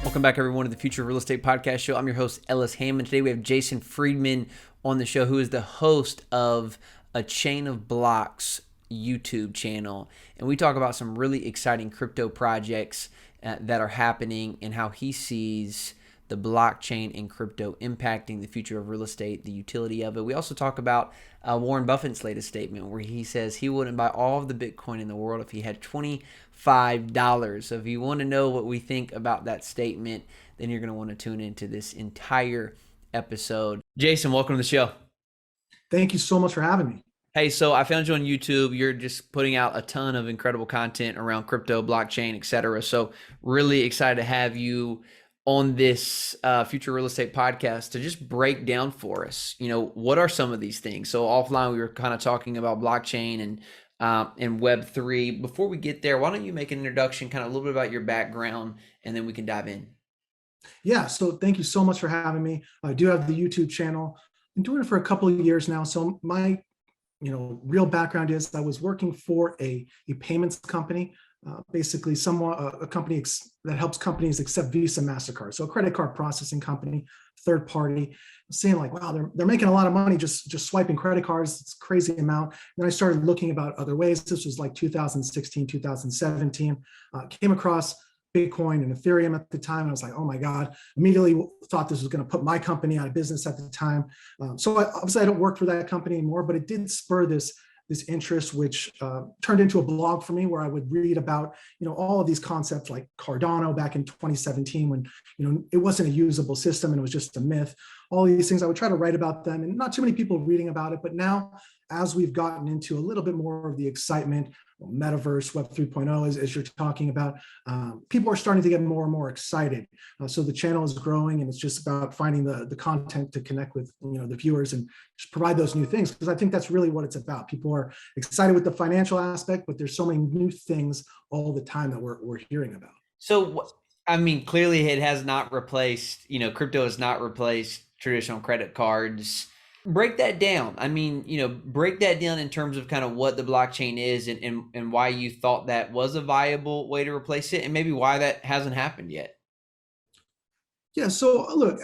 Welcome back, everyone, to the Future Real Estate Podcast Show. I'm your host, Ellis, Hammond. Today we have Jason Friedman on the show, who is the host of A Chain of Blocks YouTube channel. And we talk about some really exciting crypto projects that are happening and how he sees the blockchain and crypto impacting the future of real estate, the utility of it. We also talk about Warren Buffett's latest statement where he says he wouldn't buy all of the Bitcoin in the world if he had $25. So if you want to know what we think about that statement, then you're going to want to tune into this entire episode. Jason, welcome to the show. Thank you so much for having me. Hey, so I found you on YouTube. You're just putting out a ton of incredible content around crypto, blockchain, etc. So really excited to have you on this Future Real Estate Podcast to just break down for us, what are some of these things? So offline, we were kind of talking about blockchain and Web3. Before we get there, why don't you make an introduction, kind of a little bit about your background, and then we can dive in. Yeah, so thank you so much for having me. I do have the YouTube channel. I've been doing it for a couple of years now. So my real background is I was working for a payments company, basically a company that helps companies accept Visa, MasterCard. So a credit card processing company, third party, saying like, wow, they're making a lot of money just swiping credit cards. It's a crazy amount. And then I started looking about other ways. This was like 2016, 2017, came across Bitcoin and Ethereum at the time. And I was like, oh my God, immediately thought this was going to put my company out of business at the time. So obviously I don't work for that company anymore, but it did spur this interest, which turned into a blog for me where I would read about, all of these concepts like Cardano back in 2017 when, it wasn't a usable system and it was just a myth. All these things, I would try to write about them and not too many people reading about it. But now, as we've gotten into a little bit more of the excitement, metaverse, Web 3.0, as you're talking about, people are starting to get more and more excited. So the channel is growing, and it's just about finding the content to connect with the viewers and just provide those new things, because I think that's really what it's about. People are excited with the financial aspect, but there's so many new things all the time that we're hearing about. So, clearly it has not replaced, crypto has not replaced traditional credit cards. Break that down. Break that down in terms of kind of what the blockchain is and why you thought that was a viable way to replace it, and maybe why that hasn't happened yet. Yeah, so look,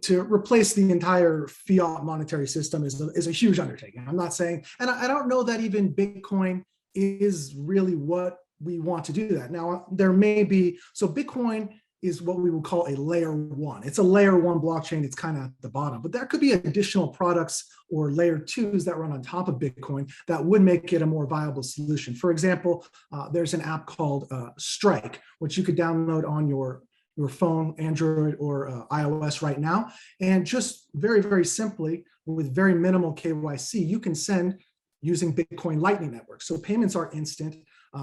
to replace the entire fiat monetary system is a huge undertaking. I'm not saying, and I don't know that even Bitcoin is really what we want to do that. Now, there may be, so Bitcoin is what we would call a layer one. It's a layer one blockchain. It's kind of at the bottom, but there could be additional products or layer twos that run on top of Bitcoin that would make it a more viable solution. For example, there's an app called Strike, which you could download on your phone, Android or iOS right now. And just very, very simply, with very minimal KYC, you can send using Bitcoin Lightning Network. So payments are instant.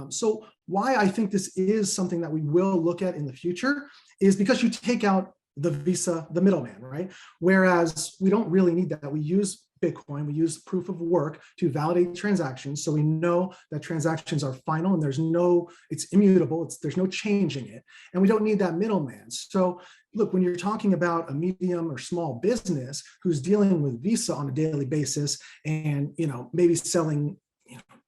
So why I think this is something that we will look at in the future is because you take out the Visa, the middleman, right? Whereas we don't really need that. We use Bitcoin, we use proof of work to validate transactions. So we know that transactions are final and it's immutable, there's no changing it. And we don't need that middleman. So look, when you're talking about a medium or small business who's dealing with Visa on a daily basis and, maybe selling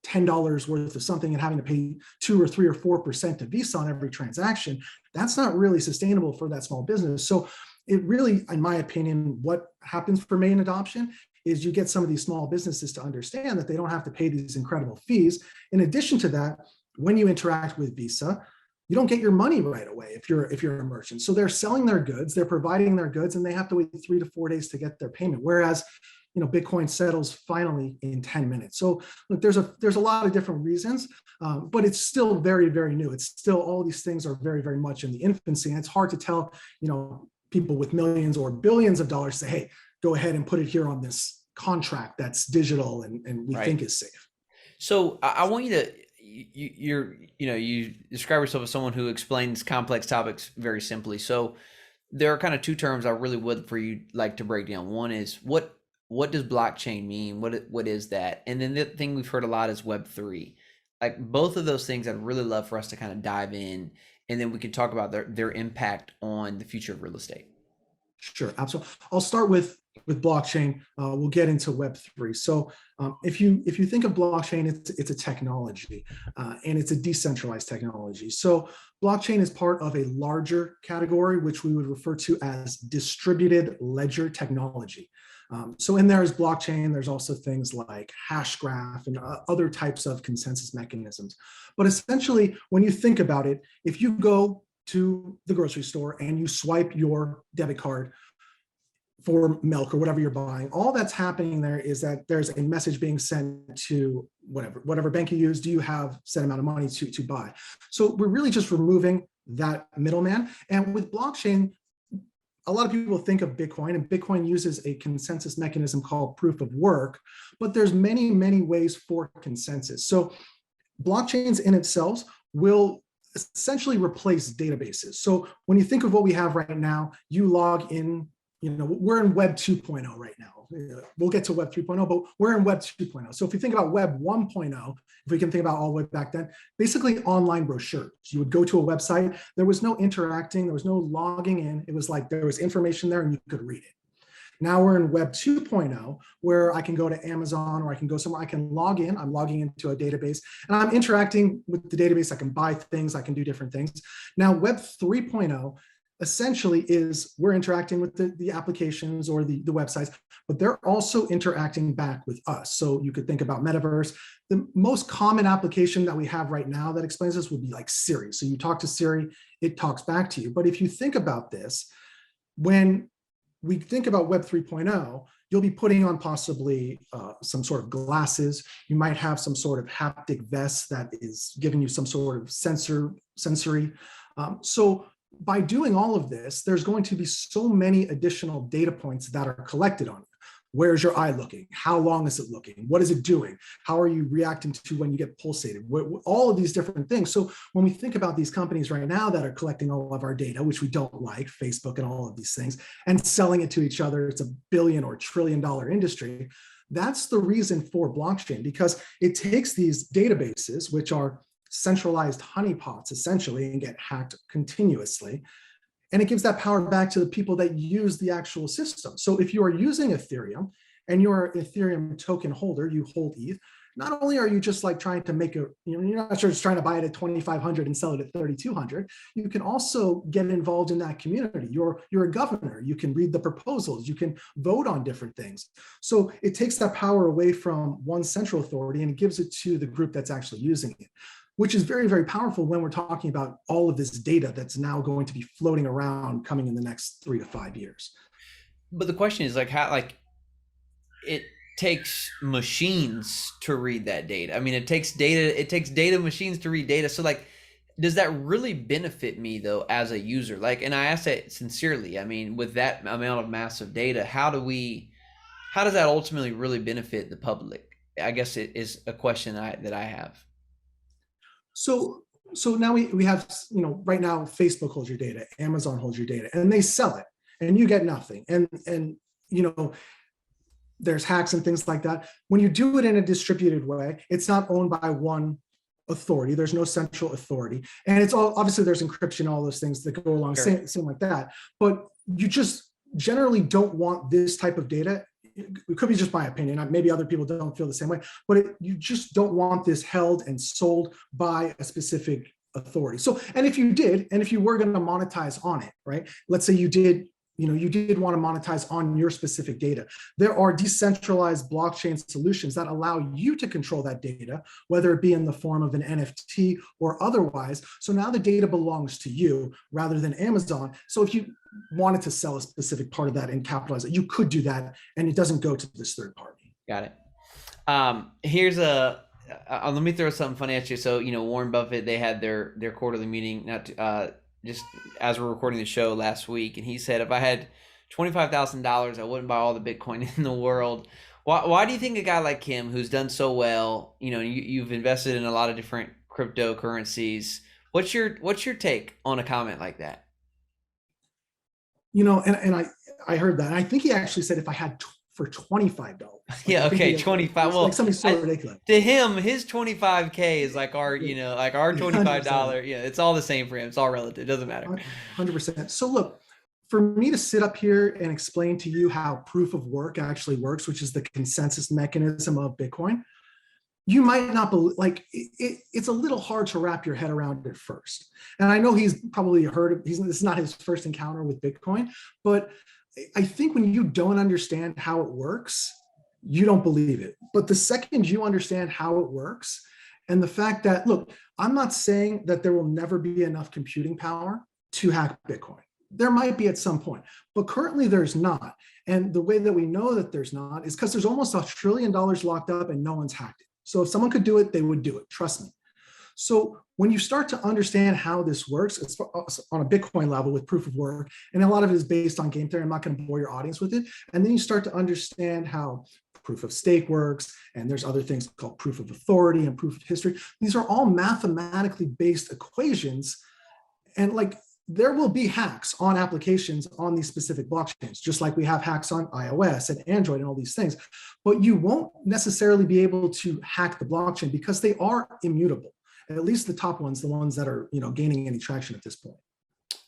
$10 worth of something and having to pay 2 or 3 or 4% to Visa on every transaction, that's not really sustainable for that small business. So it really, in my opinion, what happens for main adoption is you get some of these small businesses to understand that they don't have to pay these incredible fees. In addition to that, when you interact with Visa, you don't get your money right away if you're a merchant. So they're selling their goods, they're providing their goods, and they have to wait 3 to 4 days to get their payment. Whereas Bitcoin settles finally in 10 minutes. So look, there's a lot of different reasons, but it's still very, very new. It's still, all these things are very, very much in the infancy. And it's hard to tell, people with millions or billions of dollars say, hey, go ahead and put it here on this contract that's digital and we think is safe. So I want you to, you describe yourself as someone who explains complex topics very simply. So there are kind of two terms I really would for you like to break down. One is what does blockchain mean? What is that? And then the thing we've heard a lot is Web3. Like both of those things I'd really love for us to kind of dive in, and then we can talk about their impact on the future of real estate. Sure, absolutely. I'll start with with blockchain, we'll get into Web3. So if you think of blockchain, it's a technology, and it's a decentralized technology. So blockchain is part of a larger category, which we would refer to as distributed ledger technology. So in there is blockchain. There's also things like Hashgraph and other types of consensus mechanisms. But essentially, when you think about it, if you go to the grocery store and you swipe your debit card for milk or whatever you're buying, all that's happening there is that there's a message being sent to whatever bank you use. Do you have set amount of money to buy? So we're really just removing that middleman. And with blockchain, a lot of people think of Bitcoin, and Bitcoin uses a consensus mechanism called proof of work, but there's many, many ways for consensus. So blockchains in itself will essentially replace databases. So when you think of what we have right now, you log in, we're in Web 2.0 right now. We'll get to Web 3.0, but we're in Web 2.0. So if we think about Web 1.0, if we can think about all the way back then, basically online brochures. You would go to a website, there was no interacting, there was no logging in. It was like there was information there and you could read it. Now we're in Web 2.0, where I can go to Amazon or I can go somewhere, I can log in, I'm logging into a database and I'm interacting with the database. I can buy things, I can do different things. Now Web 3.0 essentially is we're interacting with the applications or the websites, but they're also interacting back with us. So you could think about metaverse. The most common application that we have right now that explains this would be like Siri. So you talk to Siri, it talks back to you. But if you think about this, when we think about Web 3.0, you'll be putting on possibly some sort of glasses. You might have some sort of haptic vest that is giving you some sort of sensory. So by doing all of this, there's going to be so many additional data points that are collected on you. Where's your eye looking? How long is it looking? What is it doing? How are you reacting to when you get pulsated? All of these different things. So when we think about these companies right now that are collecting all of our data, which we don't like, Facebook and all of these things, and selling it to each other, it's $1 billion or $1 trillion industry. That's the reason for blockchain, because it takes these databases, which are centralized honeypots essentially, and get hacked continuously. And it gives that power back to the people that use the actual system. So if you are using Ethereum and you're an Ethereum token holder, you hold ETH, not only are you just like trying to make you're not just trying to buy it at 2,500 and sell it at 3,200, you can also get involved in that community. You're a governor, you can read the proposals, you can vote on different things. So it takes that power away from one central authority and it gives it to the group that's actually using it, which is very, very powerful when we're talking about all of this data that's now going to be floating around coming in the next 3 to 5 years. But the question is how it takes machines to read that data. I mean, it takes data machines to read data. So does that really benefit me though, as a user? And I ask that sincerely. I mean, with that amount of massive data, how does that ultimately really benefit the public? I guess it is a question that I have. So now we have, right now Facebook holds your data, Amazon holds your data, and they sell it, and you get nothing. And there's hacks and things like that. When you do it in a distributed way, it's not owned by one authority. There's no central authority, and it's all obviously there's encryption, all those things that go along, same like that. But you just generally don't want this type of data. It could be just my opinion. Maybe other people don't feel the same way, but you just don't want this held and sold by a specific authority. So, and if you did, and if you were going to monetize on it, right? Let's say you did want to monetize on your specific data. There are decentralized blockchain solutions that allow you to control that data, whether it be in the form of an NFT or otherwise. So now the data belongs to you rather than Amazon. So if you wanted to sell a specific part of that and capitalize it, you could do that, and it doesn't go to this third party. Got it. Here's let me throw something funny at you. So, Warren Buffett, they had their quarterly meeting, just as we're recording the show last week, and he said, if I had $25,000, I wouldn't buy all the Bitcoin in the world. Why do you think a guy like him, who's done so well, you've invested in a lot of different cryptocurrencies, what's your take on a comment like that? And I heard that. And I think he actually said if I had for $25. Yeah, okay, 25. Well, something so ridiculous. To him, his 25K is like our, our $25. 100%. Yeah, it's all the same for him. It's all relative. It doesn't matter. 100%. So look, for me to sit up here and explain to you how proof of work actually works, which is the consensus mechanism of Bitcoin, you might not believe, like it's a little hard to wrap your head around at first. And I know he's probably heard, this is not his first encounter with Bitcoin, but I think when you don't understand how it works, you don't believe it. But the second you understand how it works, and the fact that, look, I'm not saying that there will never be enough computing power to hack Bitcoin. There might be at some point, but currently there's not. And the way that we know that there's not is because there's almost $1 trillion locked up and no one's hacked it. So if someone could do it, they would do it, trust me. So when you start to understand how this works, it's on a Bitcoin level with proof of work, and a lot of it is based on game theory. I'm not going to bore your audience with it. And then you start to understand how proof of stake works, and there's other things called proof of authority and proof of history. These are all mathematically based equations, and like there will be hacks on applications on these specific blockchains, just like we have hacks on iOS and Android and all these things. But you won't necessarily be able to hack the blockchain because they are immutable. At least the top ones, the ones that are gaining any traction at this point.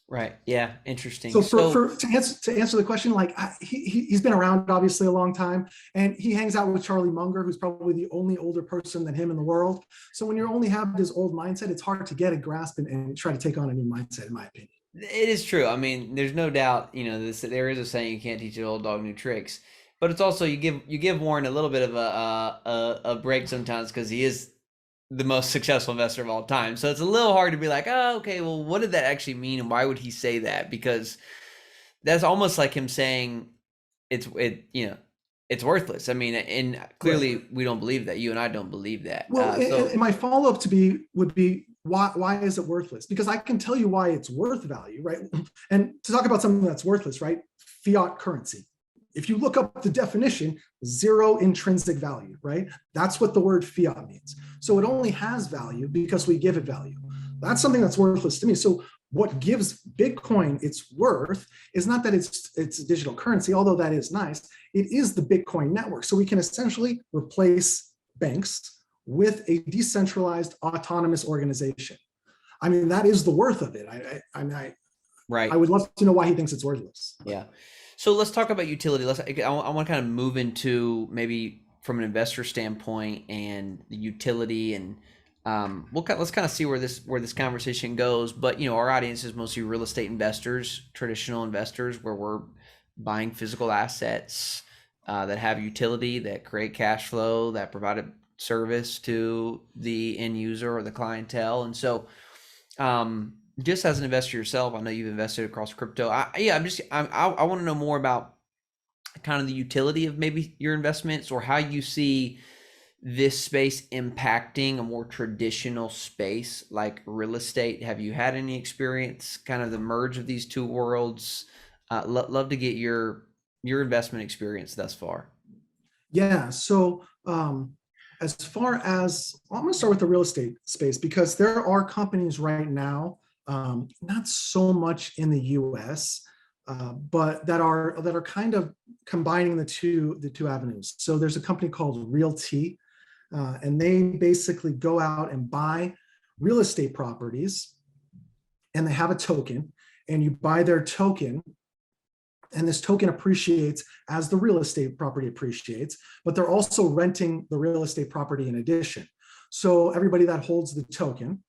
Right. Yeah. Interesting. So to answer the question, like he's been around obviously a long time, and he hangs out with Charlie Munger, who's probably the only older person than him in the world. So when you only have this old mindset, it's hard to get a grasp and try to take on a new mindset, in my opinion. It is true. I mean, there's no doubt. There is a saying, you can't teach an old dog new tricks. But it's also you give Warren a little bit of a break sometimes, because he is the most successful investor of all time. So it's a little hard to be like, oh, okay, well, what did that actually mean, and why would he say that? Because that's almost like him saying it's worthless. I mean, and clearly we don't believe that. You and I don't believe that. Well, and my follow-up would be why is it worthless? Because I can tell you why it's worth value, right? And to talk about something that's worthless, right? Fiat currency. If you look up the definition, zero intrinsic value, right? That's what the word fiat means. So it only has value because we give it value. That's something that's worthless to me. So what gives Bitcoin its worth is not that it's digital currency, although that is nice. It is the Bitcoin network. So we can essentially replace banks with a decentralized autonomous organization. I mean, that is the worth of it. Right. I would love to know why he thinks it's worthless. Yeah. So let's talk about utility. I want to kind of move into maybe from an investor standpoint and the utility, and let's kind of see where this conversation goes. But our audience is mostly real estate investors, traditional investors, where we're buying physical assets that have utility, that create cash flow, that provide a service to the end user or the clientele. And so, just as an investor yourself, I know you've invested across crypto. I want to know more about kind of the utility of maybe your investments, or how you see this space impacting a more traditional space like real estate. Have you had any experience, kind of the merge of these two worlds? Love to get your investment experience thus far. Yeah. So as far as, I'm going to start with the real estate space, because there are companies right now, not so much in the U.S., but that are kind of combining the two avenues. So there's a company called Realty, and they basically go out and buy real estate properties, and they have a token, and you buy their token, and this token appreciates as the real estate property appreciates, but they're also renting the real estate property in addition. So everybody that holds the token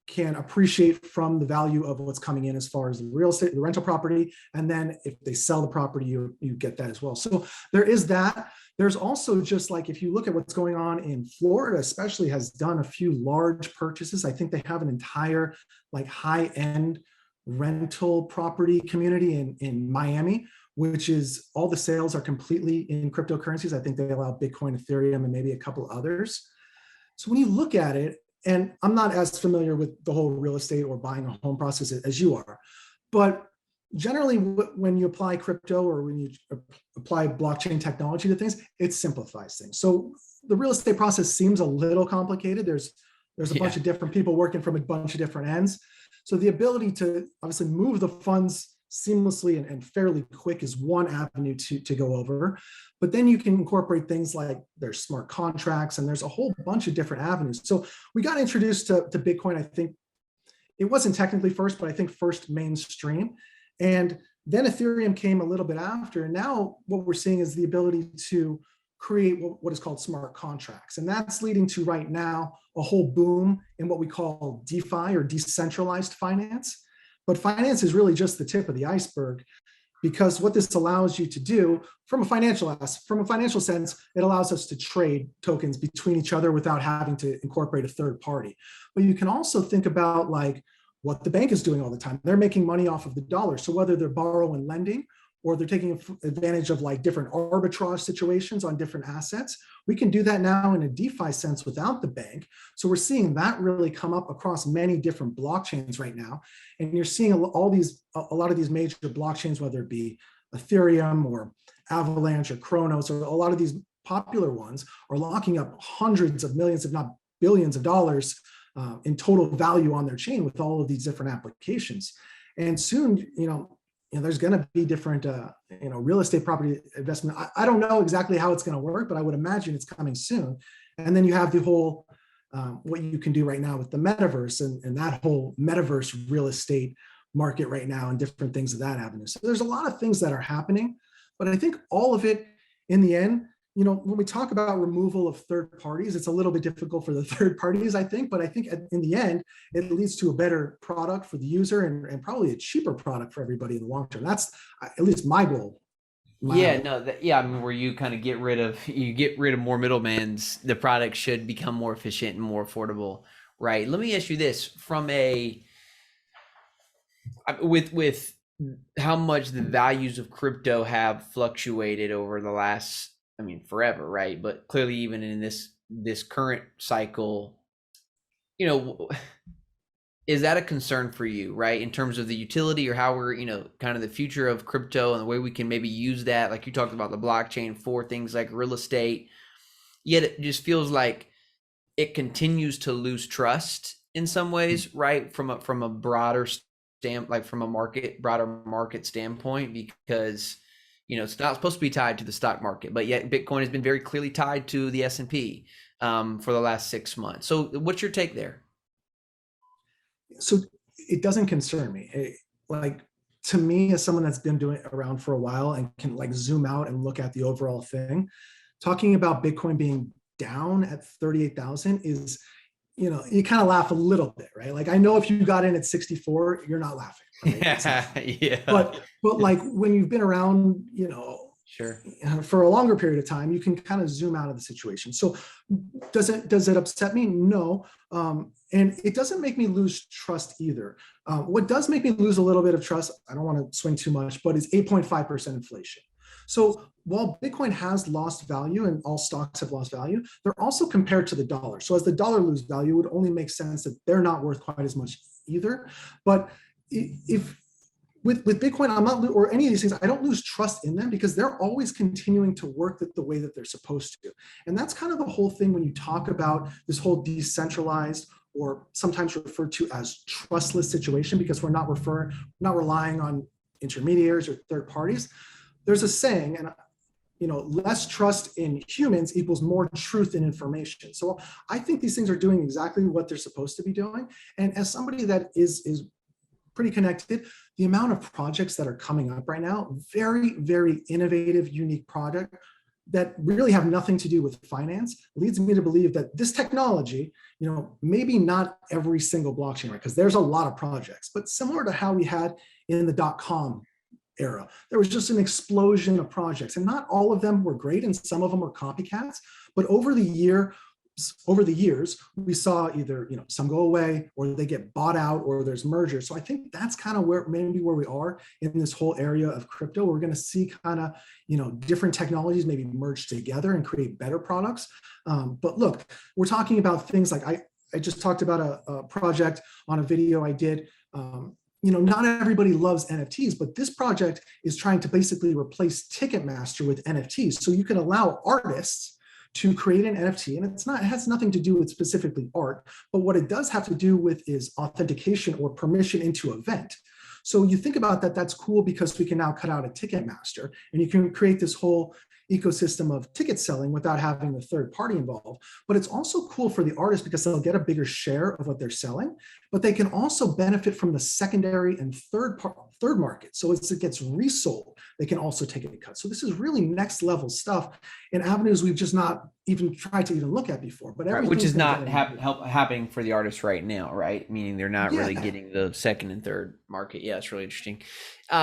can appreciate from the value of what's coming in as far as the real estate, the rental property. And then if they sell the property, you get that as well. So there is that. There's also, just like if you look at what's going on in Florida, especially, has done a few large purchases. I think they have an entire like high-end rental property community in Miami, which is all the sales are completely in cryptocurrencies. I think they allow Bitcoin, Ethereum, and maybe a couple others. So when you look at it, and I'm not as familiar with the whole real estate or buying a home process as you are, but generally when you apply crypto or when you apply blockchain technology to things, it simplifies things. So the real estate process seems a little complicated. There's a bunch of different people working from a bunch of different ends. So the ability to obviously move the funds seamlessly and fairly quick is one avenue to go over. But then you can incorporate things like there's smart contracts, and there's a whole bunch of different avenues. So we got introduced to Bitcoin, I think it wasn't technically first, but I think first mainstream. And Then Ethereum came a little bit after, and now what we're seeing is the ability to create what is called smart contracts. And that's leading to right now a whole boom in what we call DeFi, or decentralized finance. But finance is really just the tip of the iceberg, because what this allows you to do from a financial sense, it allows us to trade tokens between each other without having to incorporate a third party. But you can also think about like what the bank is doing all the time. They're making money off of the dollar. So whether they're borrowing, lending, or they're taking advantage of like different arbitrage situations on different assets, we can do that now in a DeFi sense without the bank. So we're seeing that really come up across many different blockchains right now. And you're seeing a lot of these major blockchains, whether it be Ethereum or Avalanche or Kronos, or a lot of these popular ones, are locking up hundreds of millions, if not billions of dollars in total value on their chain with all of these different applications. And soon, there's going to be different, real estate property investment. I don't know exactly how it's going to work, but I would imagine it's coming soon. And then you have the whole, what you can do right now with the metaverse and that whole metaverse real estate market right now, and different things of that avenue. So there's a lot of things that are happening, but I think all of it in the end, when we talk about removal of third parties, it's a little bit difficult for the third parties, I think, but I think in the end, it leads to a better product for the user, and probably a cheaper product for everybody in the long term. That's at least my goal. I mean, where you kind of get rid of more middlemans, the product should become more efficient and more affordable, right? Let me ask you this: from with how much the values of crypto have fluctuated over the last, forever, right? But clearly, even in this current cycle, is that a concern for you, right? In terms of the utility, or how we're, kind of the future of crypto and the way we can maybe use that, like you talked about the blockchain for things like real estate, yet it just feels like it continues to lose trust in some ways, right? From a broader from a broader market standpoint, because it's not supposed to be tied to the stock market, but yet Bitcoin has been very clearly tied to the S&P for the last 6 months. So what's your take there? So it doesn't concern me. To me, as someone that's been doing it around for a while and can like zoom out and look at the overall thing, talking about Bitcoin being down at 38,000 is, you kind of laugh a little bit, right? Like, I know if you got in at 64, you're not laughing. Right? Yeah. But like when you've been around, sure, for a longer period of time, you can kind of zoom out of the situation. So does it upset me? No. And it doesn't make me lose trust either. What does make me lose a little bit of trust, I don't want to swing too much, but is 8.5% inflation. So while Bitcoin has lost value and all stocks have lost value, they're also compared to the dollar. So as the dollar loses value, it would only make sense that they're not worth quite as much either. But if with Bitcoin, I'm not, or any of these things, I don't lose trust in them, because they're always continuing to work the way that they're supposed to. And that's kind of the whole thing when you talk about this whole decentralized, or sometimes referred to as trustless situation, because we're not relying on intermediaries or third parties. There's a saying, and less trust in humans equals more truth in information. So I think these things are doing exactly what they're supposed to be doing. And as somebody that is pretty connected, the amount of projects that are coming up right now, very, very innovative, unique product that really have nothing to do with finance, leads me to believe that this technology, maybe not every single blockchain, right? Because there's a lot of projects, but similar to how we had in the .com era, there was just an explosion of projects, and not all of them were great, and some of them were copycats. But over the years, we saw either some go away, or they get bought out, or there's mergers. So I think that's kind of where we are in this whole area of crypto. We're going to see kind of different technologies maybe merge together and create better products. But look, we're talking about things like I just talked about a project on a video I did. Not everybody loves NFTs, but this project is trying to basically replace Ticketmaster with NFTs. So you can allow artists to create an NFT, and it has nothing to do with specifically art, but what it does have to do with is authentication or permission into an event. So you think about that, that's cool, because we can now cut out a Ticketmaster, and you can create this whole ecosystem of ticket selling without having the third party involved. But it's also cool for the artist because they'll get a bigger share of what they're selling, but they can also benefit from the secondary and third market. So as it gets resold, they can also take a cut. So this is really next level stuff in avenues we've just not even tried to even look at before. But right, which is not happening for the artists right now, right? Meaning they're not really getting the second and third market. Yeah, it's really interesting.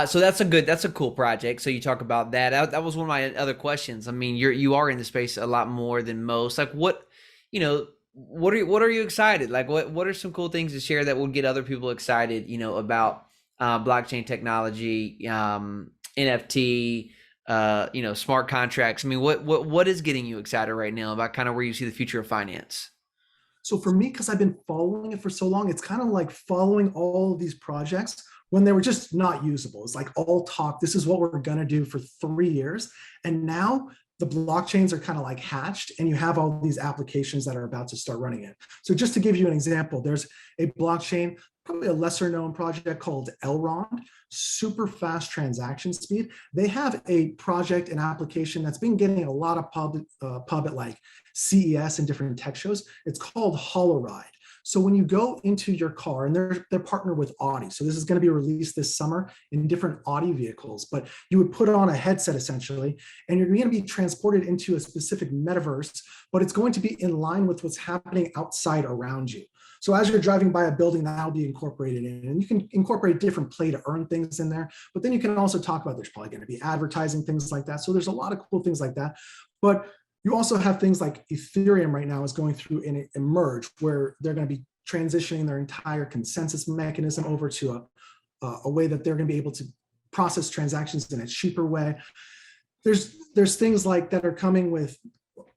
So that's a cool project. So you talk about that. That was one of my other questions. I mean, you are in the space a lot more than most. Like what are you excited? Like what are some cool things to share that will get other people excited, about blockchain technology, NFT, smart contracts? I mean, what is getting you excited right now about kind of where you see the future of finance? So for me, because I've been following it for so long, it's kind of like following all of these projects when they were just not usable. It's like all talk. This is what we're going to do for 3 years. And now the blockchains are kind of like hatched and you have all these applications that are about to start running it. So just to give you an example, there's a blockchain, probably a lesser known project called Elrond, super fast transaction speed. They have a project, an application that's been getting a lot of pub at like CES and different tech shows. It's called HoloRide. So when you go into your car, and they're partnered with Audi, so this is going to be released this summer in different Audi vehicles, but you would put on a headset essentially, and you're going to be transported into a specific metaverse, but it's going to be in line with what's happening outside around you. So as you're driving by a building, that'll be incorporated in, and you can incorporate different play to earn things in there, but then you can also talk about there's probably going to be advertising, things like that. So there's a lot of cool things like that. But you also have things like Ethereum right now is going through an emerge where they're going to be transitioning their entire consensus mechanism over to a way that they're going to be able to process transactions in a cheaper way. There's things like that are coming with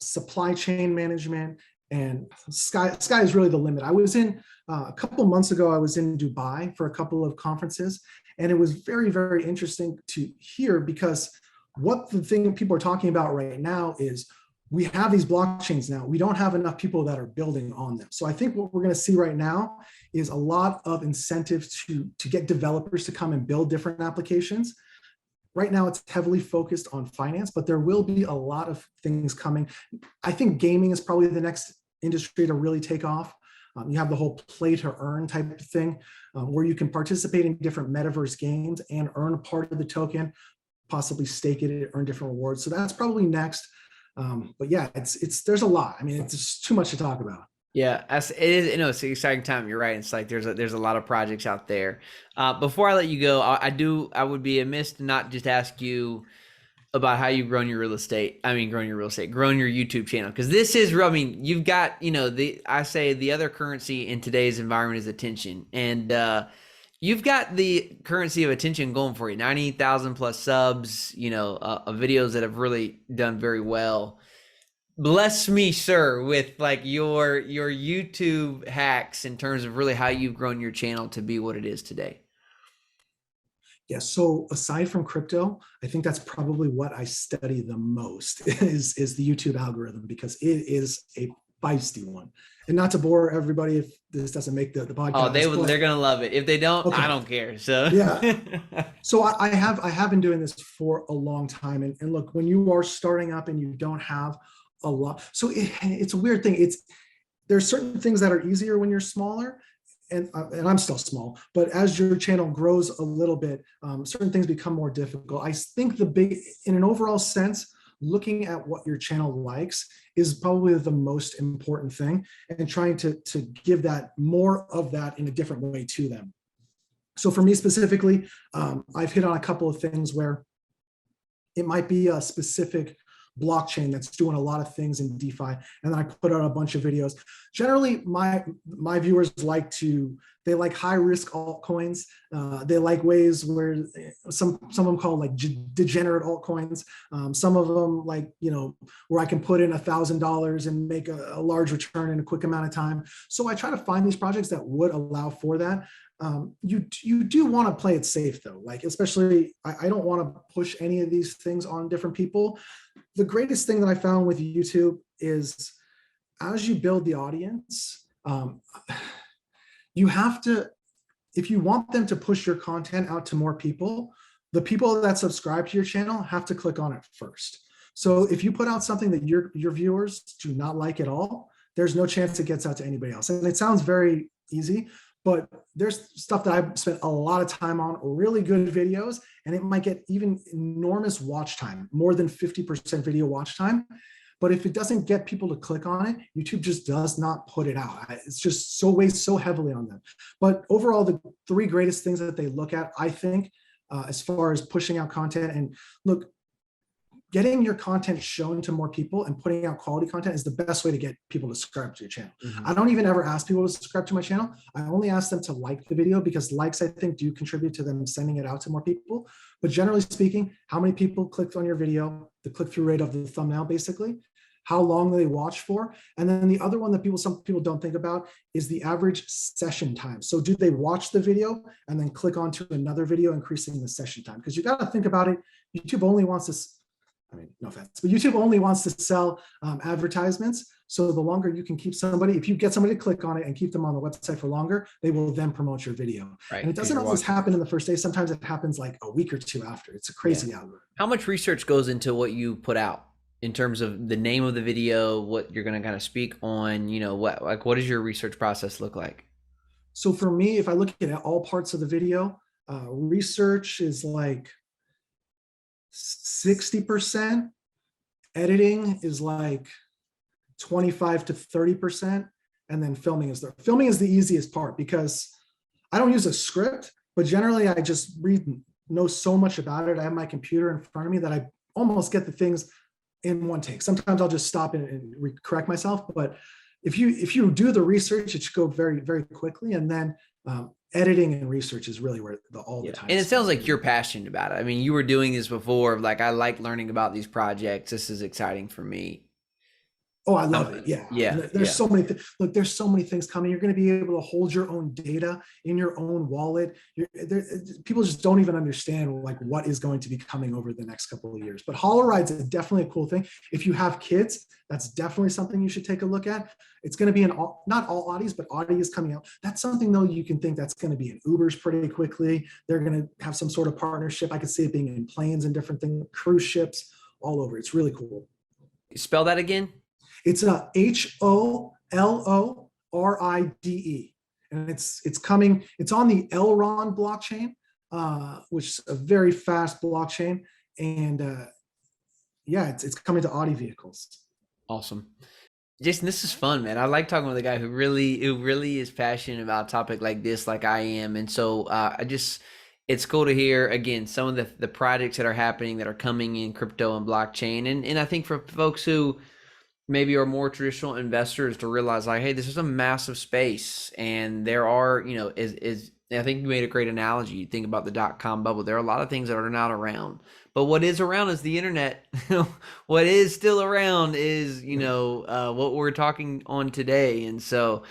supply chain management, and sky is really the limit. I was in a couple months ago, I was in Dubai for a couple of conferences, and it was very, very interesting to hear, because what the thing people are talking about right now is we have these blockchains now. We don't have enough people that are building on them. So I think what we're going to see right now is a lot of incentives to get developers to come and build different applications. Right now, it's heavily focused on finance, but there will be a lot of things coming. I think gaming is probably the next industry to really take off. You have the whole play to earn type of thing, where you can participate in different metaverse games and earn a part of the token, possibly stake it, earn different rewards. So that's probably next. But yeah, there's a lot. I mean, it's just too much to talk about. Yeah, it is. It's an exciting time. You're right. It's like there's a lot of projects out there. Before I let you go, I would be amiss to not just ask you about how you've grown your real estate. Grown your YouTube channel, because this is real. I mean, you've got I say the other currency in today's environment is attention, and you've got the currency of attention going for you. 90,000 plus subs. Videos that have really done very well. Bless me, sir, with like your YouTube hacks in terms of really how you've grown your channel to be what it is today. Yeah, so aside from crypto, I think that's probably what I study the most is the YouTube algorithm, because it is a feisty one. And not to bore everybody if this doesn't make the podcast. Oh, they're gonna love it. If they don't, okay. I don't care. So yeah. So I have been doing this for a long time. And look, when you are starting up and you don't have a lot, so it's a weird thing. There's certain things that are easier when you're smaller. And I'm still small, but as your channel grows a little bit, certain things become more difficult. I think in an overall sense, looking at what your channel likes is probably the most important thing, and trying to give that more of that in a different way to them. So for me specifically, I've hit on a couple of things where it might be a specific blockchain that's doing a lot of things in DeFi, and then I put out a bunch of videos. Generally, my viewers like high risk altcoins. They like ways where some of them call like degenerate altcoins. Some of them like where I can put in $1,000 and make a large return in a quick amount of time. So I try to find these projects that would allow for that. You do want to play it safe though, like especially I don't want to push any of these things on different people. The greatest thing that I found with YouTube is as you build the audience, you have to, if you want them to push your content out to more people, the people that subscribe to your channel have to click on it first. So if you put out something that your viewers do not like at all, there's no chance it gets out to anybody else. And it sounds very easy, but there's stuff that I've spent a lot of time on, really good videos, and it might get even enormous watch time, more than 50% video watch time. But if it doesn't get people to click on it, YouTube just does not put it out. It's just so weighs so heavily on them. But overall, the three greatest things that they look at, I think, as far as pushing out content, and look, getting your content shown to more people and putting out quality content is the best way to get people to subscribe to your channel. I don't even ever ask people to subscribe to my channel. I only ask them to like the video, because likes, I think, do contribute to them sending it out to more people. But generally speaking, how many people clicked on your video, the click-through rate of the thumbnail, basically, how long they watch for. And then the other one that some people don't think about is the average session time. So do they watch the video and then click onto another video, increasing the session time? Because you got to think about it. YouTube only wants to, I mean, no offense, but YouTube only wants to sell advertisements. So the longer you can keep somebody, if you get somebody to click on it and keep them on the website for longer, they will then promote your video. Right. And it doesn't always happen in the first day. Sometimes it happens like a week or two after. It's a crazy algorithm. How much research goes into what you put out in terms of the name of the video, what you're going to kind of speak on, you know, what does your research process look like? So for me, if I look at all parts of the video, research is like 60%, editing is like 25 to 30%, and then filming is the easiest part, because I don't use a script, but generally I just know so much about it. I have my computer in front of me that I almost get the things in one take. Sometimes I'll just stop and correct myself, but if you do the research, it should go very, very quickly. And then editing and research is really where all the time. And it sounds like you're passionate about it. I mean, you were doing this before. Like, I like learning about these projects. This is exciting for me. Oh, I love it. Yeah. There's so many look, there's so many things coming. You're going to be able to hold your own data in your own wallet. People just don't even understand like what is going to be coming over the next couple of years. But Holo rides is definitely a cool thing. If you have kids, that's definitely something you should take a look at. It's going to be not all Audis, but Audi is coming out. That's something though you can think that's going to be in Ubers pretty quickly. They're going to have some sort of partnership. I could see it being in planes and different things, cruise ships, all over. It's really cool. Spell that again. It's a HOLORIDE, and it's coming. It's on the Elrond blockchain, which is a very fast blockchain, and it's coming to Audi vehicles. Awesome, Jason. This is fun, man. I like talking with a guy who really is passionate about a topic like this, like I am, and so it's cool to hear again some of the projects that are happening that are coming in crypto and blockchain, and I think for folks who maybe are more traditional investors to realize like, hey, this is a massive space, and there are, you know, I think you made a great analogy. You think about the .com bubble. There are a lot of things that are not around, but what is around is the internet. What is still around is, you know, what we're talking on today, and so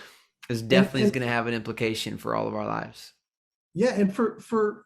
it's definitely is going to have an implication for all of our lives. Yeah, and for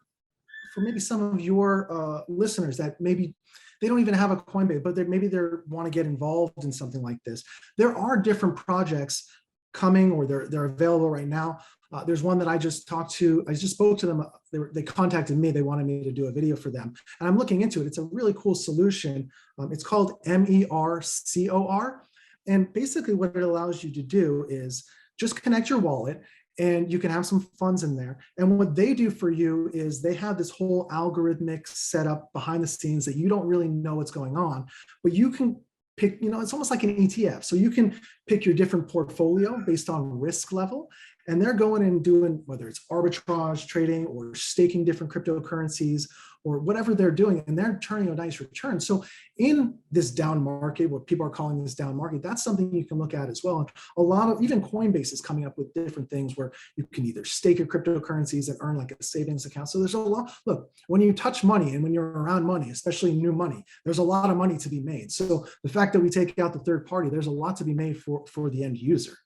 maybe some of your listeners that maybe they don't even have a Coinbase, but maybe they want to get involved in something like this. There are different projects coming, or they're available right now. There's one that I just talked to. I just spoke to them. They contacted me. They wanted me to do a video for them, and I'm looking into it. It's a really cool solution. It's called MERCOR, and basically what it allows you to do is just connect your wallet, and you can have some funds in there. And what they do for you is they have this whole algorithmic setup behind the scenes that you don't really know what's going on, but you can pick, you know, it's almost like an ETF. So you can pick your different portfolio based on risk level, and they're going and doing, whether it's arbitrage trading or staking different cryptocurrencies or whatever they're doing, and they're turning a nice return. So in this down market, what people are calling this down market, that's something you can look at as well. And a lot of, even Coinbase is coming up with different things where you can either stake your cryptocurrencies and earn like a savings account. So there's a lot, look, when you touch money and when you're around money, especially new money, there's a lot of money to be made. So the fact that we take out the third party, there's a lot to be made for the end user.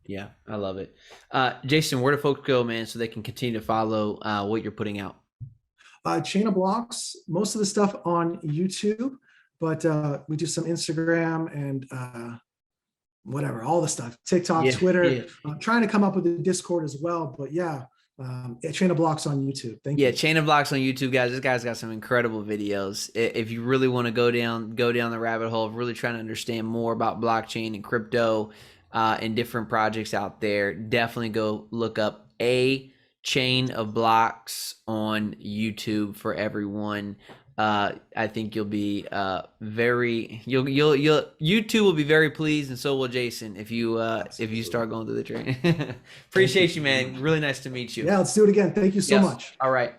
Yeah, I love it. Jason, where do folks go, man, so they can continue to follow what you're putting out? Chain of Blocks, most of the stuff on YouTube, but we do some Instagram and whatever, all the stuff, TikTok, Twitter. I'm trying to come up with a Discord as well, but yeah, Chain of Blocks on YouTube. Thank Yeah, you. Chain of Blocks on YouTube, guys. This guy's got some incredible videos. If you really want to go down the rabbit hole of really trying to understand more about blockchain and crypto and different projects out there, definitely go look up a Chain of Blocks on YouTube for everyone. I think you'll be YouTube will be very pleased, and so will Jason if you start going through the training. Appreciate you, man. Really nice to meet you. Yeah, let's do it again. Thank you so Yes. much. All right.